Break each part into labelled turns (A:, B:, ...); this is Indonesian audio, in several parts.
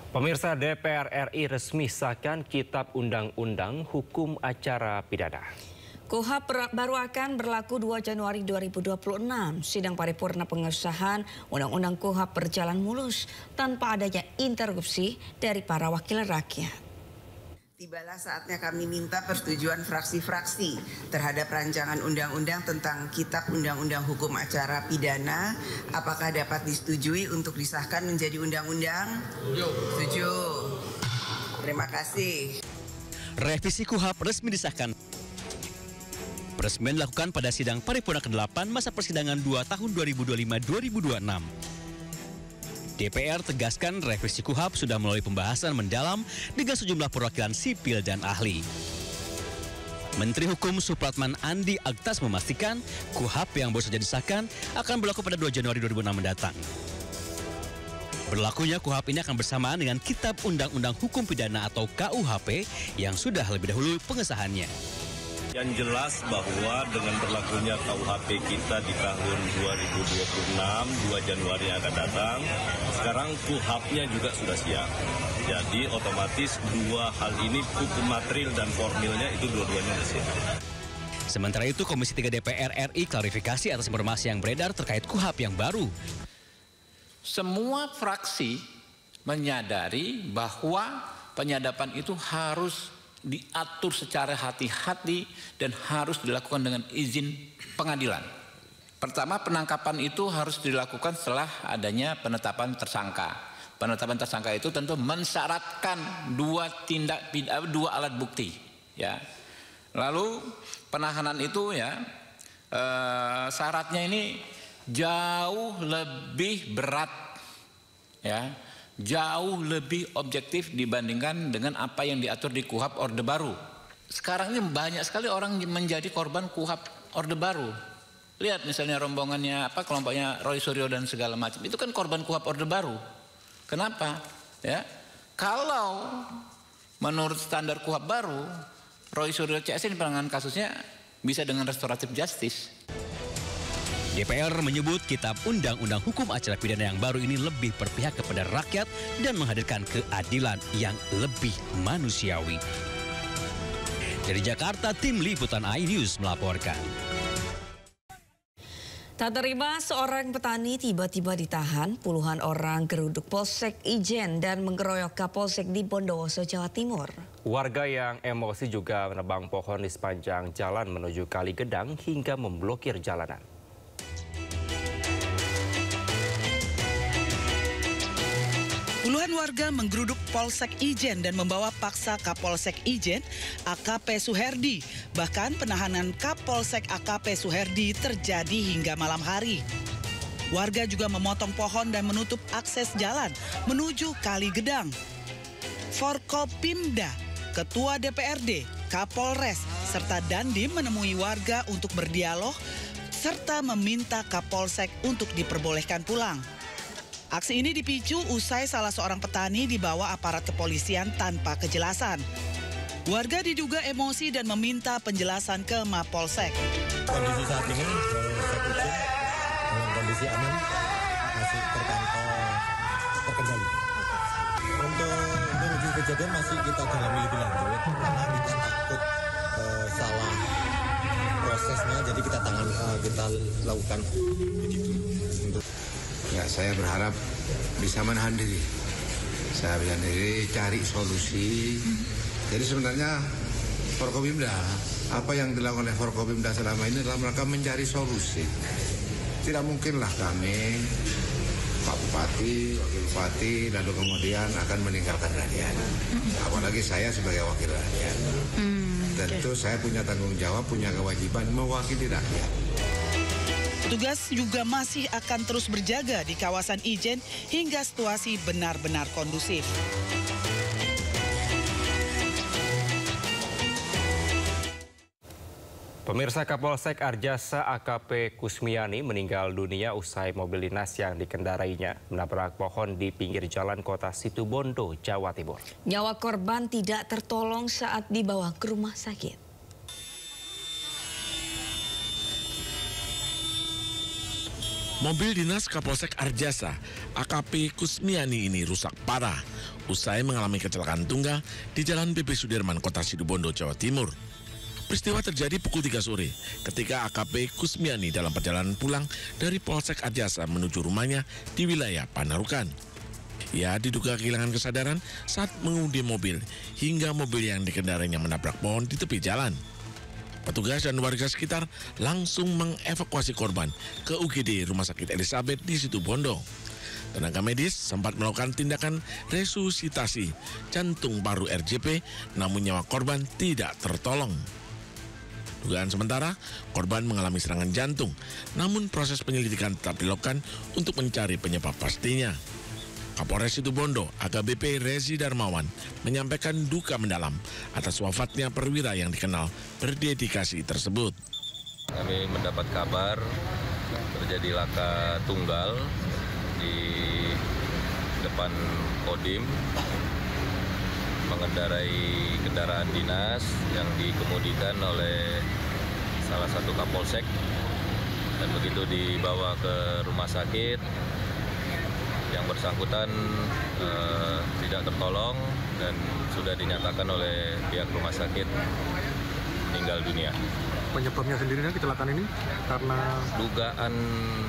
A: Pemirsa, DPR RI resmi sahkan Kitab Undang-Undang Hukum Acara Pidana. KUHP baru akan berlaku 2 Januari 2026. Sidang paripurna pengesahan Undang-Undang KUHP berjalan mulus tanpa adanya interupsi dari para wakil rakyat.
B: Tibalah saatnya kami minta persetujuan fraksi-fraksi terhadap rancangan undang-undang tentang Kitab Undang-Undang Hukum Acara Pidana. Apakah dapat disetujui untuk disahkan menjadi undang-undang? Setuju. Terima kasih.
C: Revisi KUHP resmi disahkan. Peresmian dilakukan pada sidang paripurna ke-8 masa persidangan 2 tahun 2025-2026. DPR tegaskan revisi KUHP sudah melalui pembahasan mendalam dengan sejumlah perwakilan sipil dan ahli. Menteri Hukum Supratman Andi Aktas memastikan KUHP yang baru saja disahkan akan berlaku pada 2 Januari 2006 mendatang. Berlakunya KUHP ini akan bersamaan dengan Kitab Undang-Undang Hukum Pidana atau KUHP yang sudah lebih dahulu pengesahannya.
D: Yang jelas bahwa dengan berlakunya KUHP kita di tahun 2026, 2 Januari yang akan datang, sekarang KUHP-nya juga sudah siap. Jadi otomatis dua hal ini, hukum material dan formilnya itu dua-duanya sudah siap.
C: Sementara itu Komisi 3 DPR RI klarifikasi atas informasi yang beredar terkait KUHP yang baru.
E: Semua fraksi menyadari bahwa penyadapan itu harus diatur secara hati-hati dan harus dilakukan dengan izin pengadilan. Pertama, penangkapan itu harus dilakukan setelah adanya penetapan tersangka. Penetapan tersangka itu tentu mensyaratkan dua alat bukti, ya. Lalu penahanan itu syaratnya ini jauh lebih berat, ya. Jauh lebih objektif dibandingkan dengan apa yang diatur di KUHP Orde Baru. Sekarang ini banyak sekali orang menjadi korban KUHP Orde Baru. Lihat misalnya rombongannya kelompoknya Roy Suryo dan segala macam. Itu kan korban KUHP Orde Baru. Kenapa? Ya. Kalau menurut standar KUHP baru, Roy Suryo CS ini penanganan kasusnya bisa dengan restoratif justice.
C: DPR menyebut Kitab Undang-Undang Hukum Acara Pidana yang baru ini lebih berpihak kepada rakyat dan menghadirkan keadilan yang lebih manusiawi. Dari Jakarta, tim Liputan iNews melaporkan.
F: Tak terima seorang petani tiba-tiba ditahan, puluhan orang geruduk Polsek Ijen dan menggeroyok Kapolsek di Bondowoso, Jawa Timur.
A: Warga yang emosi juga menebang pohon di sepanjang jalan menuju Kali Gedang hingga memblokir jalanan.
G: Puluhan warga menggeruduk Polsek Ijen dan membawa paksa Kapolsek Ijen, AKP Suherdi. Bahkan penahanan Kapolsek AKP Suherdi terjadi hingga malam hari. Warga juga memotong pohon dan menutup akses jalan menuju Kali Gedang. Forkopimda, Ketua DPRD, Kapolres, serta Dandim menemui warga untuk berdialog serta meminta Kapolsek untuk diperbolehkan pulang. Aksi ini dipicu usai salah seorang petani dibawa aparat kepolisian tanpa kejelasan. Warga diduga emosi dan meminta penjelasan ke Mapolsek.
H: Kondisi saat ini Polsek Ijen dalam kondisi aman, masih terkendali. Untuk menuju kejadian masih kita dalami lebih lanjut karena kita takut salah prosesnya, jadi kita lakukan begitu untuk.
I: Ya, saya berharap bisa menahan diri. Saya bisa diri cari solusi. Jadi sebenarnya Forkopimda, apa yang dilakukan oleh Forkopimda selama ini dalam rangka mencari solusi. Tidak mungkinlah kami, Pak Bupati, Wakil Bupati, lalu kemudian akan meninggalkan rakyat. Apalagi saya sebagai wakil rakyat. Tentu saya punya tanggung jawab, punya kewajiban mewakili rakyat.
G: Petugas juga masih akan terus berjaga di kawasan Ijen hingga situasi benar-benar kondusif.
A: Pemirsa, Kapolsek Arjasa AKP Kusmiani meninggal dunia usai mobil dinas yang dikendarainya menabrak pohon di pinggir jalan kota Situbondo, Jawa Timur.
F: Nyawa korban tidak tertolong saat dibawa ke rumah sakit.
J: Mobil dinas Kapolsek Arjasa, AKP Kusmiani ini rusak parah usai mengalami kecelakaan tunggal di Jalan BP Sudirman, Kota Situbondo, Jawa Timur. Peristiwa terjadi pukul 3 sore ketika AKP Kusmiani dalam perjalanan pulang dari Polsek Arjasa menuju rumahnya di wilayah Panarukan. Ia diduga kehilangan kesadaran saat mengemudi mobil hingga mobil yang dikendarainya menabrak pohon di tepi jalan. Petugas dan warga sekitar langsung mengevakuasi korban ke UGD Rumah Sakit Elizabeth di Situbondo. Tenaga medis sempat melakukan tindakan resusitasi jantung paru RJP, namun nyawa korban tidak tertolong. Dugaan sementara, korban mengalami serangan jantung, namun proses penyelidikan tetap dilakukan untuk mencari penyebab pastinya. Kapolres Situbondo, AKBP Rezi Darmawan, menyampaikan duka mendalam atas wafatnya perwira yang dikenal berdedikasi tersebut.
D: Kami mendapat kabar terjadi laka tunggal di depan Kodim, mengendarai kendaraan dinas yang dikemudikan oleh salah satu Kapolsek, dan begitu dibawa ke rumah sakit, yang bersangkutan tidak tertolong dan sudah dinyatakan oleh pihak rumah sakit meninggal dunia.
K: Penyebabnya sendiri kecelakaan ini karena
D: dugaan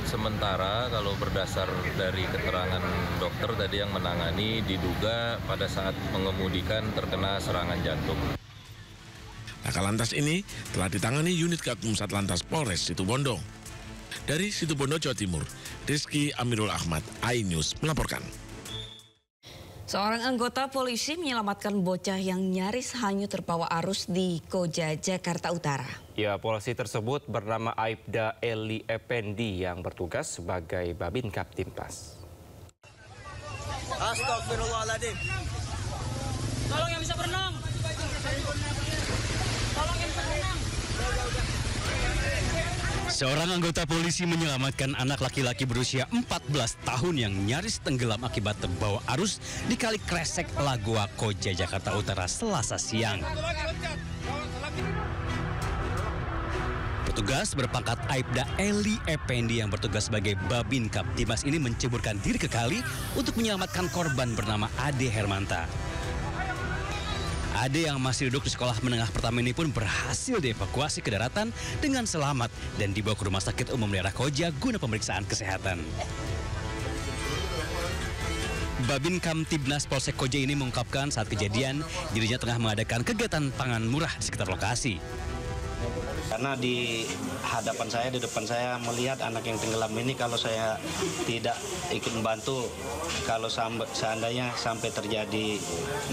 D: sementara kalau berdasar dari keterangan dokter tadi yang menangani, diduga pada saat mengemudikan terkena serangan jantung.
J: Laka lantas ini telah ditangani unit Gakum Satlantas Polres Situbondo. Dari Situbondo, Jawa Timur, Rizky Amirul Ahmad, iNews melaporkan.
F: Seorang anggota polisi menyelamatkan bocah yang nyaris hanyut terbawa arus di Koja, Jakarta Utara.
L: Ya, polisi tersebut bernama Aibda Eli Effendi yang bertugas sebagai Babin Kaptimnas.
M: Astagfirullahaladzim. Tolong yang bisa berenang. Tolong yang bisa berenang.
C: Seorang anggota polisi menyelamatkan anak laki-laki berusia 14 tahun yang nyaris tenggelam akibat terbawa arus di Kali Kresek, Lagoa, Koja, Jakarta Utara, Selasa siang. Petugas berpangkat Aibda Eli Effendi yang bertugas sebagai Babin Kaptimnas ini menceburkan diri ke kali untuk menyelamatkan korban bernama Ade Hermanta. Ade yang masih duduk di sekolah menengah pertama ini pun berhasil dievakuasi ke daratan dengan selamat dan dibawa ke Rumah Sakit Umum Daerah Koja guna pemeriksaan kesehatan. Babin Kamtibnas Polsek Koja ini mengungkapkan saat kejadian dirinya tengah mengadakan kegiatan pangan murah di sekitar lokasi.
N: Karena di hadapan saya, di depan saya melihat anak yang tenggelam ini, kalau saya tidak ikut membantu, kalau seandainya sampai terjadi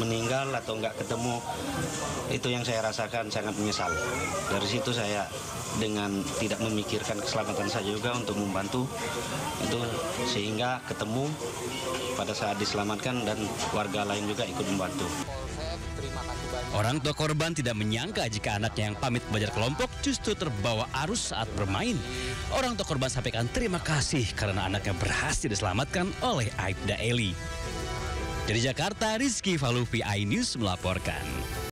N: meninggal atau nggak ketemu, itu yang saya rasakan sangat menyesal. Dari situ saya dengan tidak memikirkan keselamatan saya juga untuk membantu, itu sehingga ketemu pada saat diselamatkan dan warga lain juga ikut membantu.
C: Orang tua korban tidak menyangka jika anaknya yang pamit belajar kelompok justru terbawa arus saat bermain. Orang tua korban sampaikan terima kasih karena anaknya berhasil diselamatkan oleh Aibda Eli. Dari Jakarta, Rizky Falupi, iNews melaporkan.